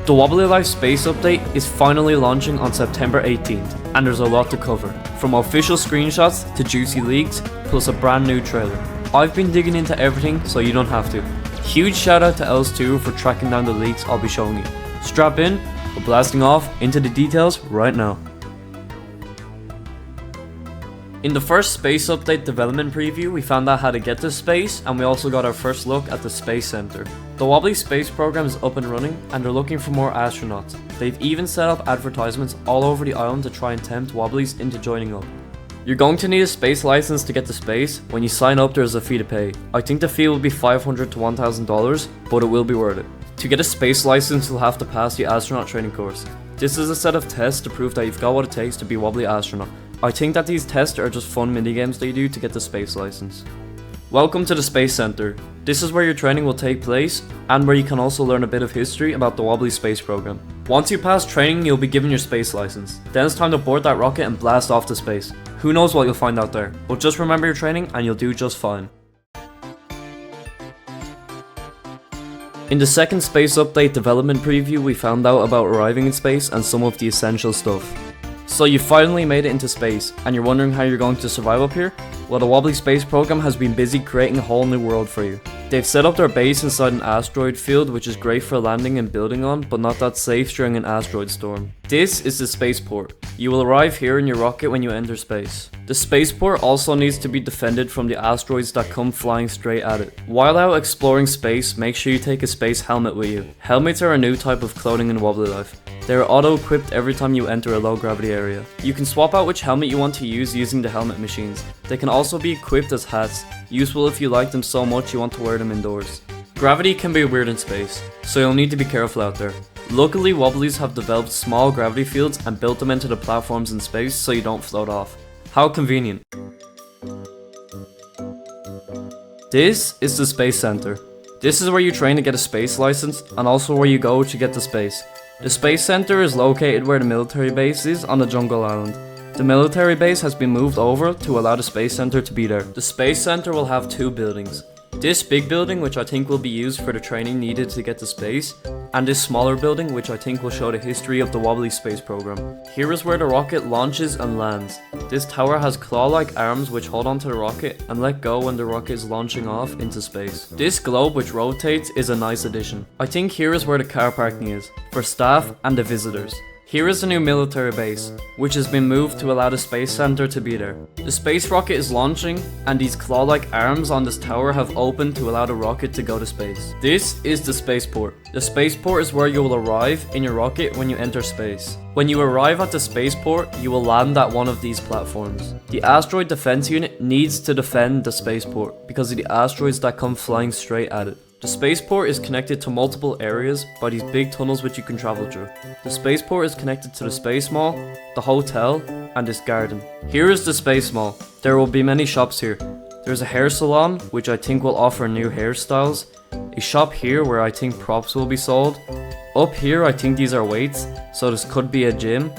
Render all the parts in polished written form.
The Wobbly Life Space Update is finally launching on September 18th, and there's a lot to cover, from official screenshots to juicy leaks, plus a brand new trailer. I've been digging into everything, so you don't have to. Huge shout out to LSTWO for tracking down the leaks I'll be showing you. Strap in, we're blasting off into the details right now. In the first Space Update development preview, we found out how to get to space, and we also got our first look at the Space Center. The Wobbly Space program is up and running, and they're looking for more astronauts. They've even set up advertisements all over the island to try and tempt Wobblies into joining up. You're going to need a space license to get to space. When you sign up, there's a fee to pay. I think the fee will be $500 to $1,000, but it will be worth it. To get a space license, you'll have to pass the astronaut training course. This is a set of tests to prove that you've got what it takes to be a Wobbly astronaut. I think that these tests are just fun minigames they do to get the space license. Welcome to the Space Center. This is where your training will take place, and where you can also learn a bit of history about the Wobbly space program. Once you pass training, you'll be given your space license. Then it's time to board that rocket and blast off to space. Who knows what you'll find out there, but just remember your training and you'll do just fine. In the second Space Update development preview, we found out about arriving in space and some of the essential stuff. So you finally made it into space, and you're wondering how you're going to survive up here? Well, the Wobbly Space program has been busy creating a whole new world for you. They've set up their base inside an asteroid field, which is great for landing and building on, but not that safe during an asteroid storm. This is the spaceport. You will arrive here in your rocket when you enter space. The spaceport also needs to be defended from the asteroids that come flying straight at it. While out exploring space, make sure you take a space helmet with you. Helmets are a new type of clothing in Wobbly Life. They are auto-equipped every time you enter a low-gravity area. You can swap out which helmet you want to use using the helmet machines. They can also be equipped as hats, useful if you like them so much you want to wear them indoors. Gravity can be weird in space, so you'll need to be careful out there. Luckily, Wobblies have developed small gravity fields and built them into the platforms in space so you don't float off. How convenient. This is the Space Center. This is where you train to get a space license, and also where you go to get to space. The Space Center is located where the military base is on the jungle island. The military base has been moved over to allow the Space Center to be there. The Space Center will have two buildings. This big building, which I think will be used for the training needed to get to space, and this smaller building, which I think will show the history of the Wobbly space program. Here is where the rocket launches and lands. This tower has claw-like arms which hold onto the rocket and let go when the rocket is launching off into space. This globe which rotates is a nice addition. I think here is where the car parking is, for staff and the visitors. Here is the new military base, which has been moved to allow the Space Center to be there. The space rocket is launching, and these claw-like arms on this tower have opened to allow the rocket to go to space. This is the spaceport. The spaceport is where you will arrive in your rocket when you enter space. When you arrive at the spaceport, you will land at one of these platforms. The asteroid defense unit needs to defend the spaceport because of the asteroids that come flying straight at it. The spaceport is connected to multiple areas by these big tunnels which you can travel through. The spaceport is connected to the space mall, the hotel, and this garden. Here is the space mall. There will be many shops here. There's a hair salon, which I think will offer new hairstyles. A shop here where I think props will be sold. Up here I think these are weights, so this could be a gym.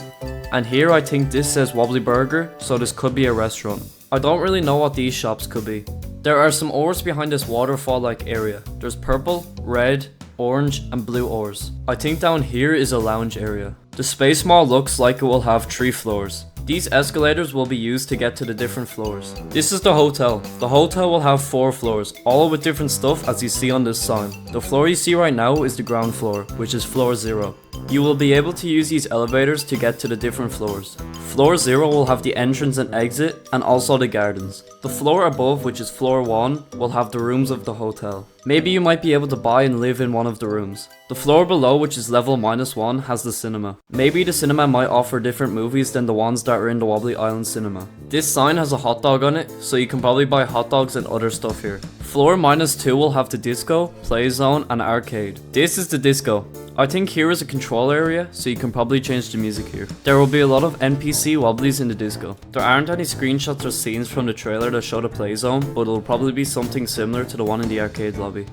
And here I think this says Wobbly Burger, so this could be a restaurant. I don't really know what these shops could be. There are some ores behind this waterfall-like area. There's purple, red, orange, and blue ores. I think down here is a lounge area. The space mall looks like it will have 3 floors. These escalators will be used to get to the different floors. This is the hotel. The hotel will have 4 floors, all with different stuff as you see on this sign. The floor you see right now is the ground floor, which is floor 0. You will be able to use these elevators to get to the different floors. Floor 0 will have the entrance and exit, and also the gardens. The floor above, which is floor 1, will have the rooms of the hotel. Maybe you might be able to buy and live in one of the rooms. The floor below, which is level -1, has the cinema. Maybe the cinema might offer different movies than the ones that are in the Wobbly Island cinema. This sign has a hot dog on it, so you can probably buy hot dogs and other stuff here. Floor -2 will have the disco, play zone, and arcade. This is the disco. I think here is a control area, so you can probably change the music here. There will be a lot of NPC Wobblies in the disco. There aren't any screenshots or scenes from the trailer that show the play zone, but it'll probably be something similar to the one in the arcade lobby.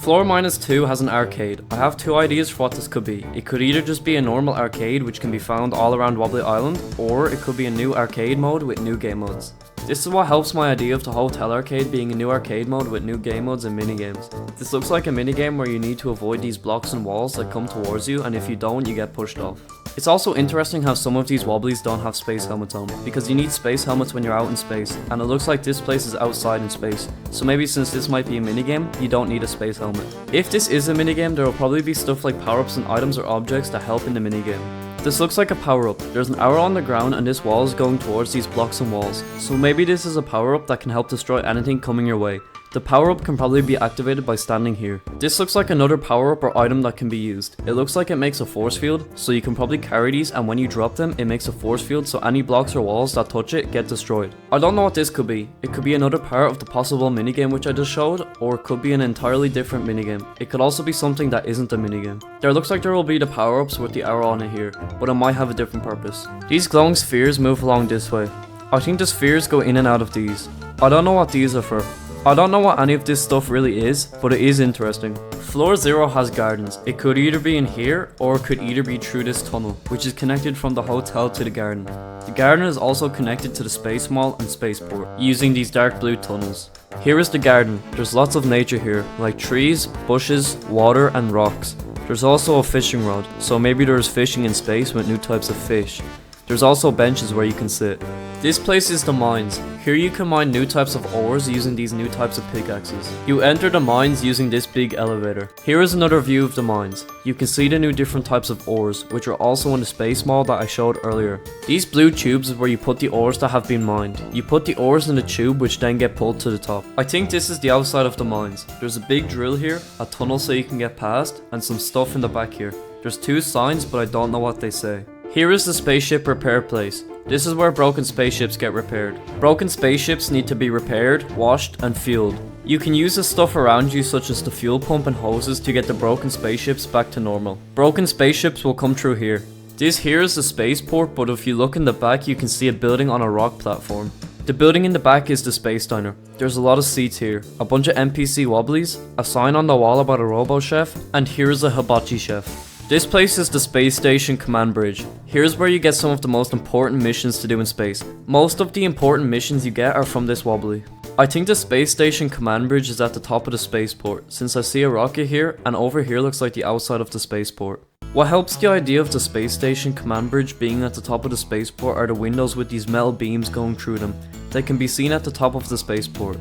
Floor -2 has an arcade. I have two ideas for what this could be. It could either just be a normal arcade which can be found all around Wobbly Island, or it could be a new arcade mode with new game modes. This is what helps my idea of the hotel arcade being a new arcade mode with new game modes and minigames. This looks like a minigame where you need to avoid these blocks and walls that come towards you, and if you don't, you get pushed off. It's also interesting how some of these wobblies don't have space helmets on, because you need space helmets when you're out in space, and it looks like this place is outside in space, so maybe since this might be a minigame, you don't need a space helmet. If this is a minigame, there will probably be stuff like power-ups and items or objects that help in the minigame. This looks like a power-up. There's an arrow on the ground and this wall is going towards these blocks and walls, so maybe this is a power-up that can help destroy anything coming your way. The power-up can probably be activated by standing here. This looks like another power-up or item that can be used. It looks like it makes a force field, so you can probably carry these, and when you drop them, it makes a force field so any blocks or walls that touch it get destroyed. I don't know what this could be. It could be another part of the possible minigame which I just showed, or it could be an entirely different minigame. It could also be something that isn't a minigame. There looks like there will be the power-ups with the arrow on it here, but it might have a different purpose. These glowing spheres move along this way. I think the spheres go in and out of these. I don't know what these are for. I don't know what any of this stuff really is, but it is interesting. Floor 0 has gardens. It could either be in here, or it could either be through this tunnel, which is connected from the hotel to the garden. The garden is also connected to the space mall and spaceport, using these dark blue tunnels. Here is the garden. There's lots of nature here, like trees, bushes, water and rocks. There's also a fishing rod, so maybe there's fishing in space with new types of fish. There's also benches where you can sit. This place is the mines. Here you can mine new types of ores using these new types of pickaxes. You enter the mines using this big elevator. Here is another view of the mines. You can see the new different types of ores, which are also in the space mall that I showed earlier. These blue tubes is where you put the ores that have been mined. You put the ores in the tube which then get pulled to the top. I think this is the outside of the mines. There's a big drill here, a tunnel so you can get past, and some stuff in the back here. There's two signs but I don't know what they say. Here is the spaceship repair place. This is where broken spaceships get repaired. Broken spaceships need to be repaired, washed and fueled. You can use the stuff around you such as the fuel pump and hoses to get the broken spaceships back to normal. Broken spaceships will come through here. This here is the spaceport, but if you look in the back you can see a building on a rock platform. The building in the back is the space diner. There's a lot of seats here, a bunch of NPC wobblies, a sign on the wall about a robo chef, and here's a hibachi chef. This place is the space station command bridge. Here's where you get some of the most important missions to do in space. Most of the important missions you get are from this wobbly. I think the space station command bridge is at the top of the spaceport, since I see a rocket here and over here looks like the outside of the spaceport. What helps the idea of the space station command bridge being at the top of the spaceport are the windows with these metal beams going through them. They can be seen at the top of the spaceport.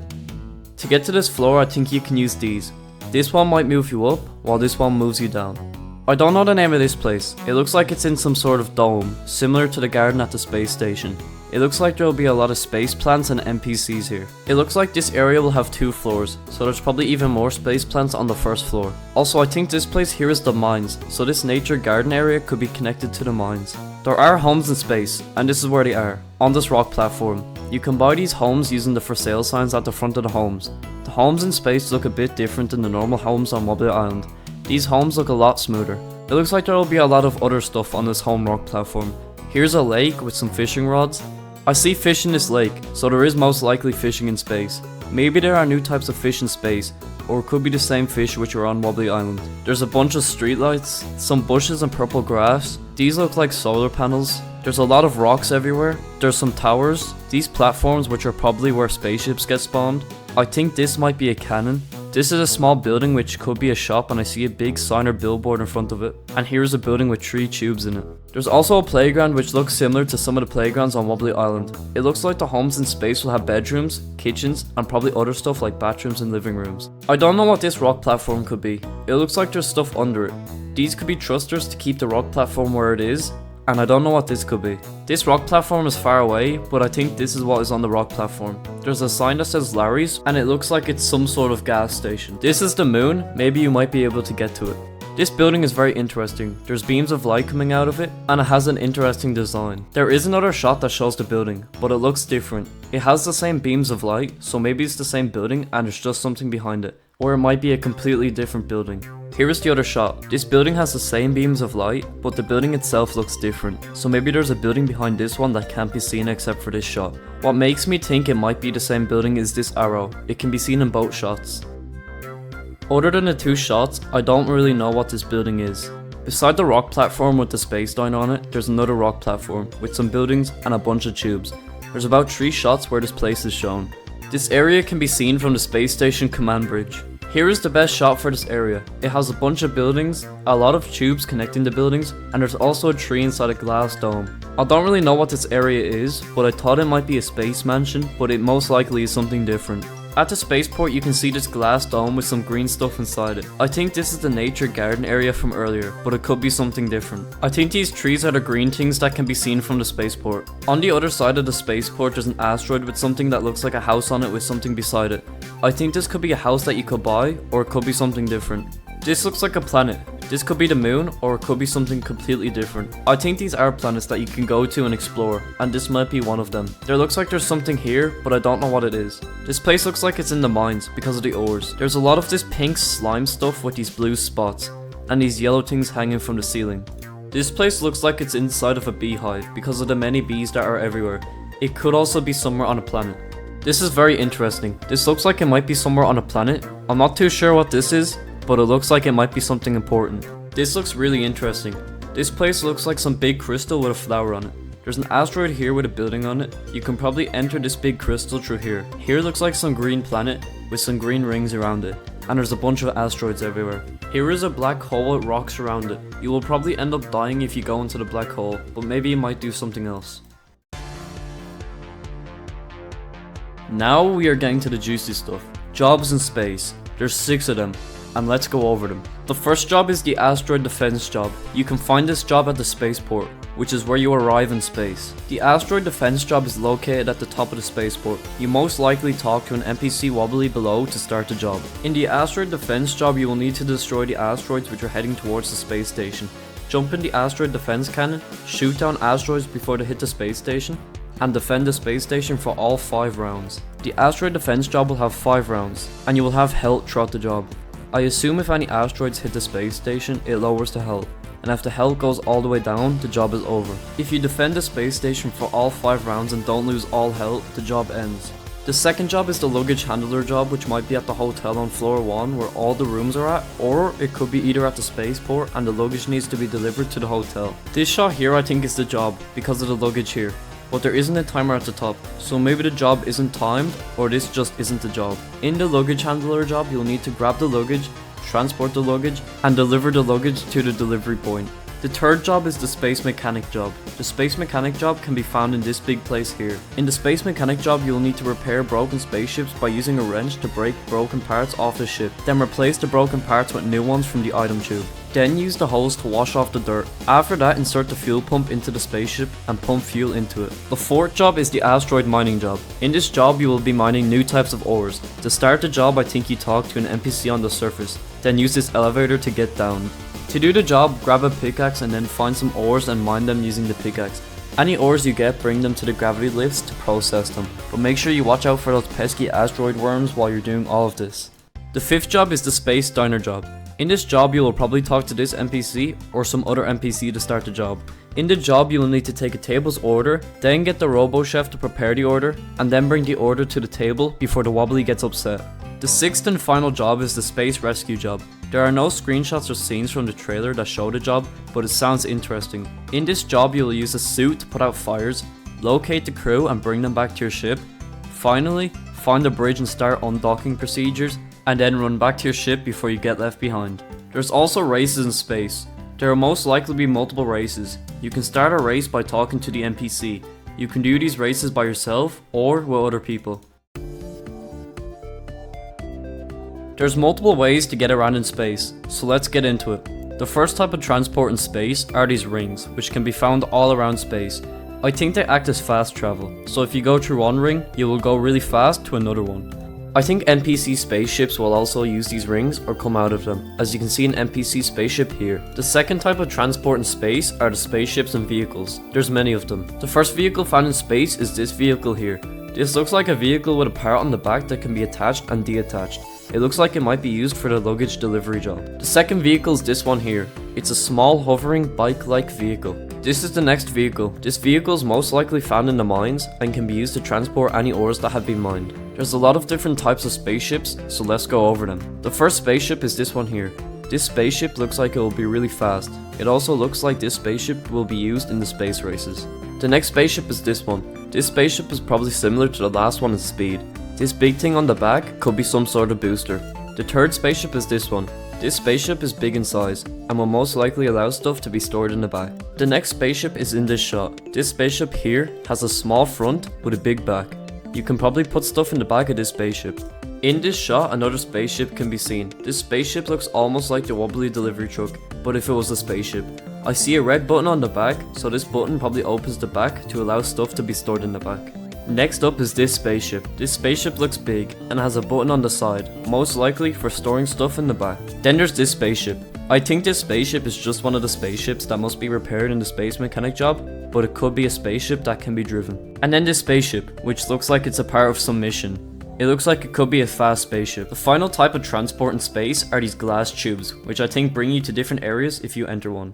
To get to this floor I think you can use these. This one might move you up, while this one moves you down. I don't know the name of this place. It looks like it's in some sort of dome, similar to the garden at the space station. It looks like there will be a lot of space plants and NPCs here. It looks like this area will have 2 floors, so there's probably even more space plants on the first floor. Also I think this place here is the mines, so this nature garden area could be connected to the mines. There are homes in space, and this is where they are, on this rock platform. You can buy these homes using the for sale signs at the front of the homes. The homes in space look a bit different than the normal homes on Wobbly Island. These homes look a lot smoother. It looks like there will be a lot of other stuff on this home rock platform. Here's a lake with some fishing rods. I see fish in this lake, so there is most likely fishing in space. Maybe there are new types of fish in space, or it could be the same fish which are on Wobbly Island. There's a bunch of streetlights, some bushes and purple grass. These look like solar panels. There's a lot of rocks everywhere. There's some towers. These platforms which are probably where spaceships get spawned. I think this might be a cannon. This is a small building which could be a shop, and I see a big sign or billboard in front of it. And here's a building with 3 tubes in it. There's also a playground which looks similar to some of the playgrounds on Wobbly Island. It looks like the homes in space will have bedrooms, kitchens, and probably other stuff like bathrooms and living rooms. I don't know what this rock platform could be. It looks like there's stuff under it. These could be thrusters to keep the rock platform where it is, and I don't know what this could be. This rock platform is far away, but I think this is what is on the rock platform. There's a sign that says Larry's, and it looks like it's some sort of gas station. This is the moon. Maybe you might be able to get to it. This building is very interesting. There's beams of light coming out of it, and it has an interesting design. There is another shot that shows the building, but it looks different. It has the same beams of light, so maybe it's the same building and there's just something behind it. Or it might be a completely different building. Here is the other shot. This building has the same beams of light, but the building itself looks different. So maybe there's a building behind this one that can't be seen except for this shot. What makes me think it might be the same building is this arrow. It can be seen in both shots. Other than the two shots, I don't really know what this building is. Beside the rock platform with the space dino on it, there's another rock platform with some buildings and a bunch of tubes. There's about 3 shots where this place is shown. This area can be seen from the space station command bridge. Here is the best shot for this area. It has a bunch of buildings, a lot of tubes connecting the buildings, and there's also a tree inside a glass dome. I don't really know what this area is, but I thought it might be a space mansion, but it most likely is something different. At the spaceport you can see this glass dome with some green stuff inside it. I think this is the nature garden area from earlier, but it could be something different. I think these trees are the green things that can be seen from the spaceport. On the other side of the spaceport there's an asteroid with something that looks like a house on it with something beside it. I think this could be a house that you could buy, or it could be something different. This looks like a planet. This could be the moon, or it could be something completely different. I think these are planets that you can go to and explore, and this might be one of them. There looks like there's something here, but I don't know what it is. This place looks like it's in the mines, because of the ores. There's a lot of this pink slime stuff with these blue spots, and these yellow things hanging from the ceiling. This place looks like it's inside of a beehive, because of the many bees that are everywhere. It could also be somewhere on a planet. This is very interesting. This looks like it might be somewhere on a planet. I'm not too sure what this is, but it looks like it might be something important. This looks really interesting. This place looks like some big crystal with a flower on it. There's an asteroid here with a building on it. You can probably enter this big crystal through here. Here looks like some green planet with some green rings around it. And there's a bunch of asteroids everywhere. Here is a black hole with rocks around it. You will probably end up dying if you go into the black hole, but maybe you might do something else. Now we are getting to the juicy stuff. Jobs in space. There's 6 of them, and let's go over them. The first job is the asteroid defense job. You can find this job at the spaceport, which is where you arrive in space. The asteroid defense job is located at the top of the spaceport. You most likely talk to an NPC Wobbly below to start the job. In the asteroid defense job, you will need to destroy the asteroids which are heading towards the space station. Jump in the asteroid defense cannon, shoot down asteroids before they hit the space station, and defend the space station for all 5 rounds. The asteroid defense job will have 5 rounds, and you will have health throughout the job. I assume if any asteroids hit the space station, it lowers the health, and if the health goes all the way down, the job is over. If you defend the space station for all 5 rounds and don't lose all health, the job ends. The second job is the luggage handler job, which might be at the hotel on floor 1 where all the rooms are at, or it could be either at the spaceport and the luggage needs to be delivered to the hotel. This shot here I think is the job, because of the luggage here. But there isn't a timer at the top, so maybe the job isn't timed, or this just isn't the job. In the luggage handler job, you'll need to grab the luggage, transport the luggage, and deliver the luggage to the delivery point. The third job is the space mechanic job. The space mechanic job can be found in this big place here. In the space mechanic job, you'll need to repair broken spaceships by using a wrench to break broken parts off the ship, then replace the broken parts with new ones from the item tube. Then use the hose to wash off the dirt. After that, insert the fuel pump into the spaceship and pump fuel into it. The fourth job is the asteroid mining job. In this job, you will be mining new types of ores. To start the job, I think you talk to an NPC on the surface, then use this elevator to get down. To do the job, grab a pickaxe and then find some ores and mine them using the pickaxe. Any ores you get, bring them to the gravity lifts to process them, but make sure you watch out for those pesky asteroid worms while you're doing all of this. The fifth job is the space diner job. In this job, you will probably talk to this NPC or some other NPC to start the job. In the job, you will need to take a table's order, then get the robo chef to prepare the order, and then bring the order to the table before the Wobbly gets upset. The sixth and final job is the space rescue job. There are no screenshots or scenes from the trailer that show the job, but it sounds interesting. In this job, you will use a suit to put out fires, locate the crew and bring them back to your ship. Finally, find the bridge and start undocking procedures, and then run back to your ship before you get left behind. There's also races in space. There will most likely be multiple races. You can start a race by talking to the NPC. You can do these races by yourself or with other people. There's multiple ways to get around in space, so let's get into it. The first type of transport in space are these rings, which can be found all around space. I think they act as fast travel, so if you go through one ring, you will go really fast to another one. I think NPC spaceships will also use these rings or come out of them, as you can see an NPC spaceship here. The second type of transport in space are the spaceships and vehicles. There's many of them. The first vehicle found in space is this vehicle here. This looks like a vehicle with a part on the back that can be attached and detached. It looks like it might be used for the luggage delivery job. The second vehicle is this one here. It's a small hovering bike-like vehicle. This is the next vehicle. This vehicle is most likely found in the mines and can be used to transport any ores that have been mined. There's a lot of different types of spaceships, so let's go over them. The first spaceship is this one here. This spaceship looks like it will be really fast. It also looks like this spaceship will be used in the space races. The next spaceship is this one. This spaceship is probably similar to the last one in speed. This big thing on the back could be some sort of booster. The third spaceship is this one. This spaceship is big in size and will most likely allow stuff to be stored in the back. The next spaceship is in this shot. This spaceship here has a small front with a big back. You can probably put stuff in the back of this spaceship. In this shot, another spaceship can be seen. This spaceship looks almost like the Wobbly delivery truck, but if it was a spaceship. I see a red button on the back, so this button probably opens the back to allow stuff to be stored in the back. Next up is this spaceship. This spaceship looks big and has a button on the side, most likely for storing stuff in the back. Then there's this spaceship. I think this spaceship is just one of the spaceships that must be repaired in the space mechanic job, but it could be a spaceship that can be driven. And then this spaceship, which looks like it's a part of some mission. It looks like it could be a fast spaceship. The final type of transport in space are these glass tubes, which I think bring you to different areas if you enter one.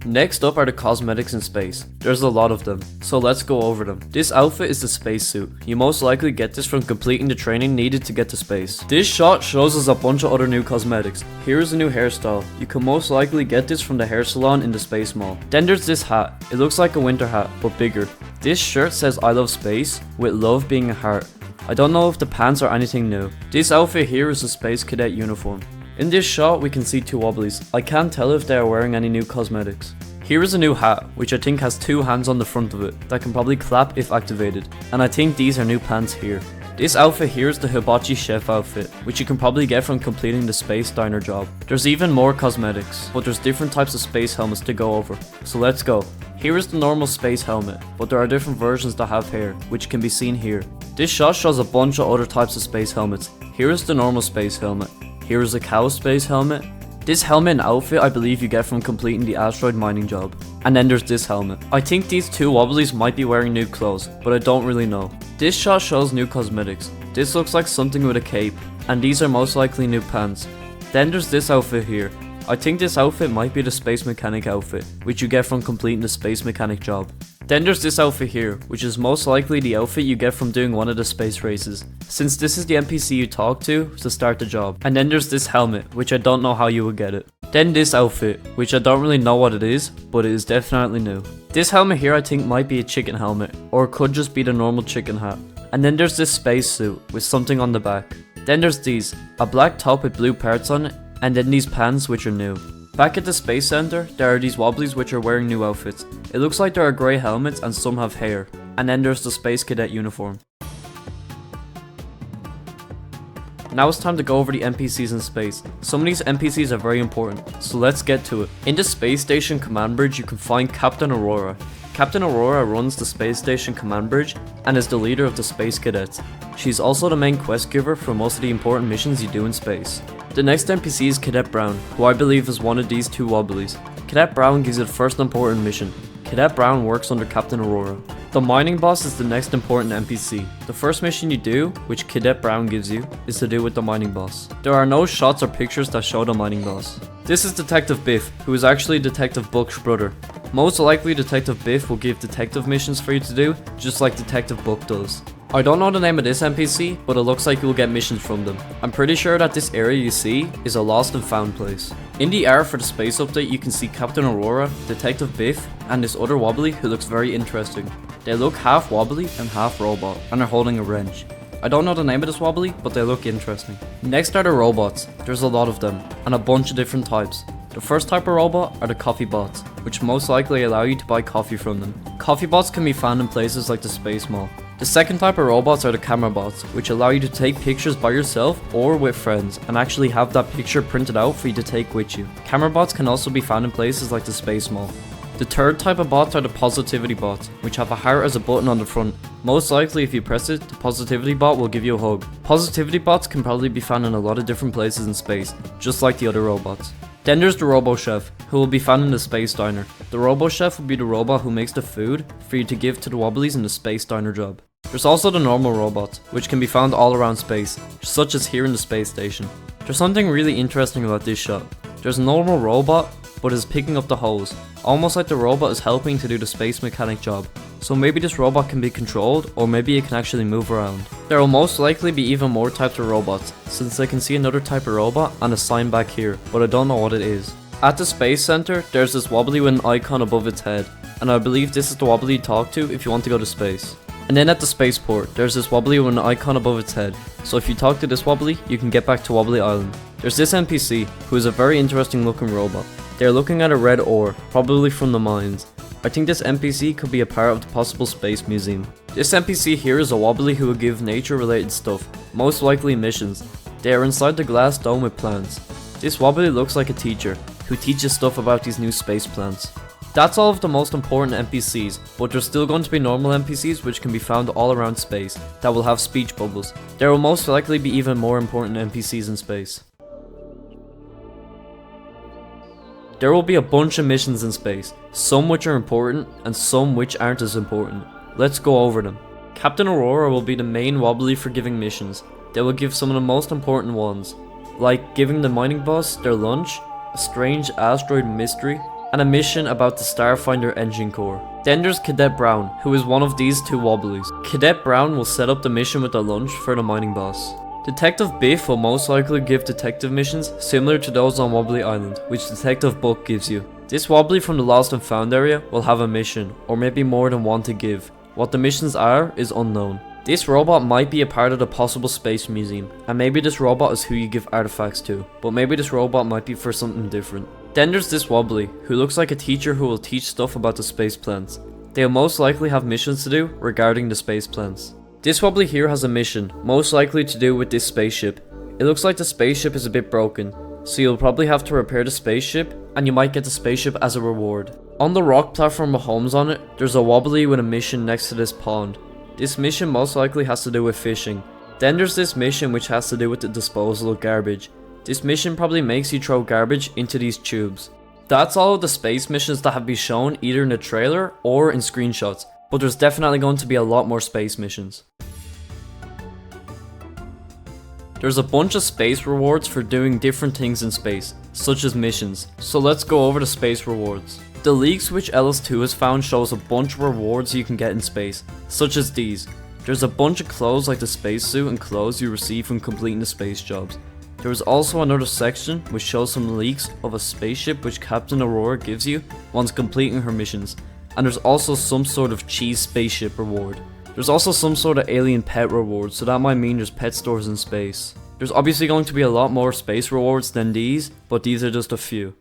Next up are the cosmetics in space. There's a lot of them, so let's go over them. This outfit is the spacesuit. You most likely get this from completing the training needed to get to space. This shot shows us a bunch of other new cosmetics. Here's a new hairstyle. You can most likely get this from the hair salon in the space mall. Then there's this hat. It looks like a winter hat, but bigger. This shirt says I love space, with love being a heart. I don't know if the pants are anything new. This outfit here is a space cadet uniform. In this shot we can see two wobblies. I can't tell if they are wearing any new cosmetics. Here is a new hat, which I think has two hands on the front of it, that can probably clap if activated. And I think these are new pants here. This outfit here is the hibachi chef outfit, which you can probably get from completing the space diner job. There's even more cosmetics, but there's different types of space helmets to go over. So let's go. Here is the normal space helmet, but there are different versions that have hair, which can be seen here. This shot shows a bunch of other types of space helmets. Here is the normal space helmet. Here is a cow space helmet. This helmet and outfit I believe you get from completing the asteroid mining job. And then there's this helmet. I think these two wobblies might be wearing new clothes, but I don't really know. This shot shows new cosmetics. This looks like something with a cape, and these are most likely new pants. Then there's this outfit here. I think this outfit might be the space mechanic outfit, which you get from completing the space mechanic job. Then there's this outfit here, which is most likely the outfit you get from doing one of the space races, since this is the NPC you talk to start the job. And then there's this helmet, which I don't know how you would get it. Then this outfit, which I don't really know what it is, but it is definitely new. This helmet here I think might be a chicken helmet, or it could just be the normal chicken hat. And then there's this space suit, with something on the back. Then there's these, a black top with blue parts on it, and then these pants which are new. Back at the space center, there are these wobblies which are wearing new outfits. It looks like there are grey helmets and some have hair. And then there's the space cadet uniform. Now it's time to go over the NPCs in space. Some of these NPCs are very important, so let's get to it. In the space station command bridge you can find Captain Aurora. Captain Aurora runs the space station command bridge and is the leader of the space cadets. She's also the main quest giver for most of the important missions you do in space. The next NPC is Cadet Brown, who I believe is one of these two wobblies. Cadet Brown gives you the first important mission. Cadet Brown works under Captain Aurora. The mining boss is the next important NPC. The first mission you do, which Cadet Brown gives you, is to do with the mining boss. There are no shots or pictures that show the mining boss. This is Detective Biff, who is actually Detective Buck's brother. Most likely Detective Biff will give detective missions for you to do, just like Detective Buck does. I don't know the name of this NPC, but it looks like you will get missions from them. I'm pretty sure that this area you see is a lost and found place. In the art for the space update you can see Captain Aurora, Detective Biff, and this other wobbly who looks very interesting. They look half wobbly and half robot, and are holding a wrench. I don't know the name of this wobbly, but they look interesting. Next are the robots. There's a lot of them, and a bunch of different types. The first type of robot are the coffee bots, which most likely allow you to buy coffee from them. Coffee bots can be found in places like the space mall. The second type of robots are the camera bots, which allow you to take pictures by yourself or with friends and actually have that picture printed out for you to take with you. Camera bots can also be found in places like the space mall. The third type of bots are the positivity bots, which have a heart as a button on the front. Most likely if you press it, the positivity bot will give you a hug. Positivity bots can probably be found in a lot of different places in space, just like the other robots. Then there's the Robo Chef, who will be found in the Space Diner. The Robo Chef will be the robot who makes the food for you to give to the wobblies in the Space Diner job. There's also the normal robots, which can be found all around space, such as here in the space station. There's something really interesting about this shot. There's a normal robot, but is picking up the hose, almost like the robot is helping to do the space mechanic job. So maybe this robot can be controlled, or maybe it can actually move around. There will most likely be even more types of robots, since I can see another type of robot and a sign back here, but I don't know what it is. At the space center, there's this wobbly with an icon above its head, and I believe this is the wobbly you talk to if you want to go to space. And then at the spaceport, there's this wobbly with an icon above its head, so if you talk to this wobbly, you can get back to Wobbly Island. There's this NPC, who is a very interesting looking robot. They're looking at a red ore, probably from the mines. I think this NPC could be a part of the possible space museum. This NPC here is a wobbly who will give nature related stuff, most likely missions. They are inside the glass dome with plants. This wobbly looks like a teacher, who teaches stuff about these new space plants. That's all of the most important NPCs, but there's still going to be normal NPCs which can be found all around space, that will have speech bubbles. There will most likely be even more important NPCs in space. There will be a bunch of missions in space, some which are important and some which aren't as important. Let's go over them. Captain Aurora will be the main wobbly for giving missions. They will give some of the most important ones, like giving the mining boss their lunch, a strange asteroid mystery, and a mission about the Starfinder engine core. Then there's Cadet Brown, who is one of these two wobblies. Cadet Brown will set up the mission with the lunch for the mining boss. Detective Biff will most likely give detective missions similar to those on Wobbly Island, which Detective Buck gives you. This wobbly from the Lost and Found area will have a mission, or maybe more than one to give. What the missions are is unknown. This robot might be a part of the possible space museum, and maybe this robot is who you give artifacts to, but maybe this robot might be for something different. Then there's this wobbly, who looks like a teacher who will teach stuff about the space plants. They'll most likely have missions to do regarding the space plants. This wobbly here has a mission, most likely to do with this spaceship. It looks like the spaceship is a bit broken, so you'll probably have to repair the spaceship, and you might get the spaceship as a reward. On the rock platform with homes on it, there's a wobbly with a mission next to this pond. This mission most likely has to do with fishing. Then there's this mission which has to do with the disposal of garbage. This mission probably makes you throw garbage into these tubes. That's all of the space missions that have been shown either in the trailer or in screenshots, but there's definitely going to be a lot more space missions. There's a bunch of space rewards for doing different things in space, such as missions, so let's go over the space rewards. The leaks which LS2 has found shows a bunch of rewards you can get in space, such as these. There's a bunch of clothes like the spacesuit and clothes you receive from completing the space jobs. There is also another section which shows some leaks of a spaceship which Captain Aurora gives you once completing her missions, and there's also some sort of cheese spaceship reward. There's also some sort of alien pet reward, so that might mean there's pet stores in space. There's obviously going to be a lot more space rewards than these, but these are just a few.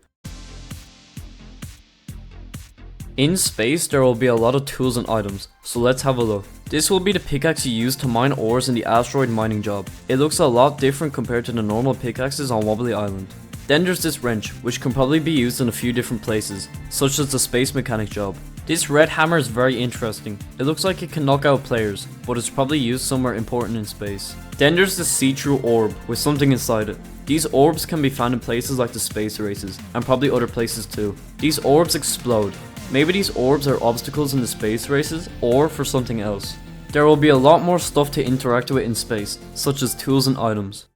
In space, there will be a lot of tools and items, so let's have a look. This will be the pickaxe you use to mine ores in the asteroid mining job. It looks a lot different compared to the normal pickaxes on Wobbly Island. Then there's this wrench, which can probably be used in a few different places, such as the space mechanic job. This red hammer is very interesting. It looks like it can knock out players, but it's probably used somewhere important in space. Then there's this see-through orb with something inside it. These orbs can be found in places like the space races, and probably other places too. These orbs explode. Maybe these orbs are obstacles in the space races, or for something else. There will be a lot more stuff to interact with in space, such as tools and items.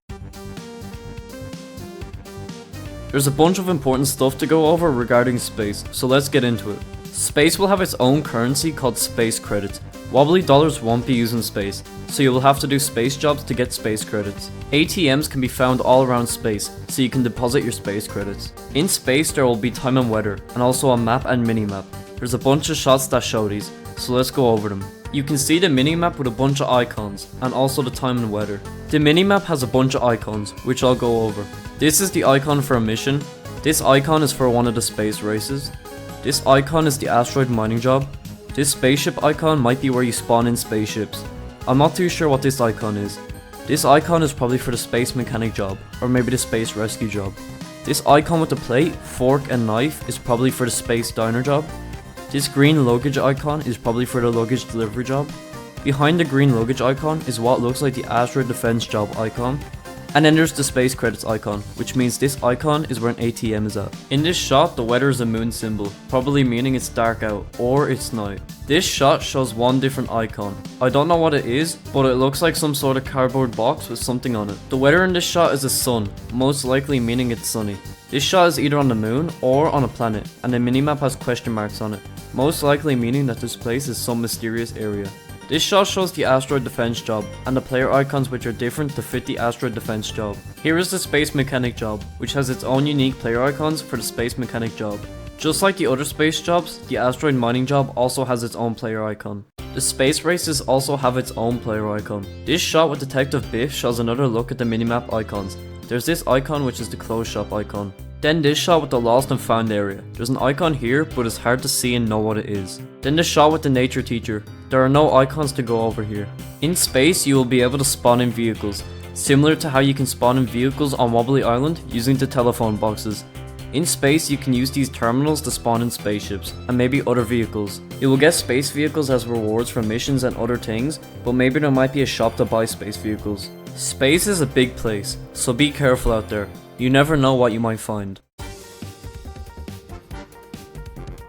There's a bunch of important stuff to go over regarding space, so let's get into it. Space will have its own currency called space credits. Wobbly dollars won't be used in space, so you will have to do space jobs to get space credits. ATMs can be found all around space, so you can deposit your space credits. In space there will be time and weather, and also a map and minimap. There's a bunch of shots that show these, so let's go over them. You can see the minimap with a bunch of icons, and also the time and weather. The minimap has a bunch of icons, which I'll go over. This is the icon for a mission. This icon is for one of the space races. This icon is the asteroid mining job. This spaceship icon might be where you spawn in spaceships. I'm not too sure what this icon is. This icon is probably for the space mechanic job, or maybe the space rescue job. This icon with the plate, fork and knife is probably for the space diner job. This green luggage icon is probably for the luggage delivery job. Behind the green luggage icon is what looks like the asteroid defense job icon. And then there's the space credits icon, which means this icon is where an ATM is at. In this shot, the weather is a moon symbol, probably meaning it's dark out, or it's night. This shot shows one different icon. I don't know what it is, but it looks like some sort of cardboard box with something on it. The weather in this shot is the sun, most likely meaning it's sunny. This shot is either on the moon or on a planet, and the minimap has question marks on it, most likely meaning that this place is some mysterious area. This shot shows the asteroid defense job, and the player icons which are different to fit the asteroid defense job. Here is the space mechanic job, which has its own unique player icons for the space mechanic job. Just like the other space jobs, the asteroid mining job also has its own player icon. The space races also have its own player icon. This shot with Detective Biff shows another look at the minimap icons. There's this icon which is the clothes shop icon. Then this shot with the lost and found area. There's an icon here, but it's hard to see and know what it is. Then the shot with the nature teacher. There are no icons to go over here. In space, you will be able to spawn in vehicles, similar to how you can spawn in vehicles on Wobbly Island using the telephone boxes. In space, you can use these terminals to spawn in spaceships, and maybe other vehicles. You will get space vehicles as rewards for missions and other things, but maybe there might be a shop to buy space vehicles. Space is a big place, so be careful out there. You never know what you might find.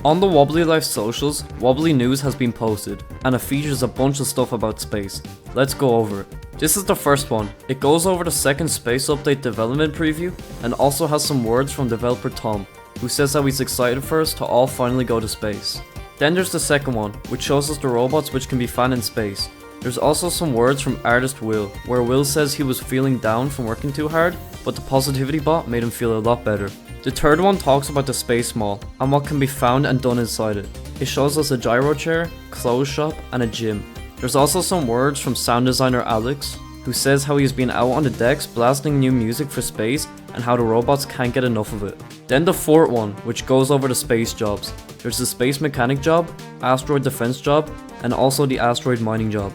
On the Wobbly Life socials, Wobbly News has been posted, and it features a bunch of stuff about space. Let's go over it. This is the first one. It goes over the second space update development preview, and also has some words from developer Tom, who says how he's excited for us to all finally go to space. Then there's the second one, which shows us the robots which can be found in space. There's also some words from artist Will, where Will says he was feeling down from working too hard, but the positivity bot made him feel a lot better. The third one talks about the space mall, and what can be found and done inside it. It shows us a gyro chair, clothes shop, and a gym. There's also some words from sound designer Alex, who says how he's been out on the decks blasting new music for space, and how the robots can't get enough of it. Then the fourth one, which goes over the space jobs. There's the space mechanic job, asteroid defense job, and also the asteroid mining job.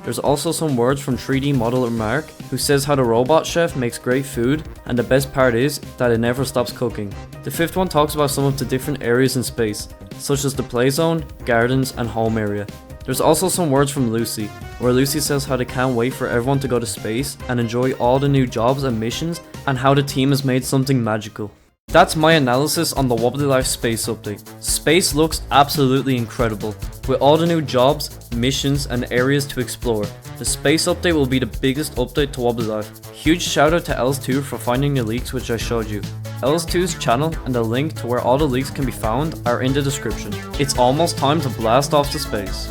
There's also some words from 3D modeler Mark, who says how the robot chef makes great food, and the best part is that it never stops cooking. The fifth one talks about some of the different areas in space, such as the play zone, gardens, and home area. There's also some words from Lucy, where Lucy says how they can't wait for everyone to go to space and enjoy all the new jobs and missions, and how the team has made something magical. That's my analysis on the Wobbly Life space update. Space looks absolutely incredible, with all the new jobs, missions, and areas to explore. The space update will be the biggest update to Wobbly Life. Huge shout out to LSTWO for finding the leaks which I showed you. LSTWO's channel and the link to where all the leaks can be found are in the description. It's almost time to blast off to space.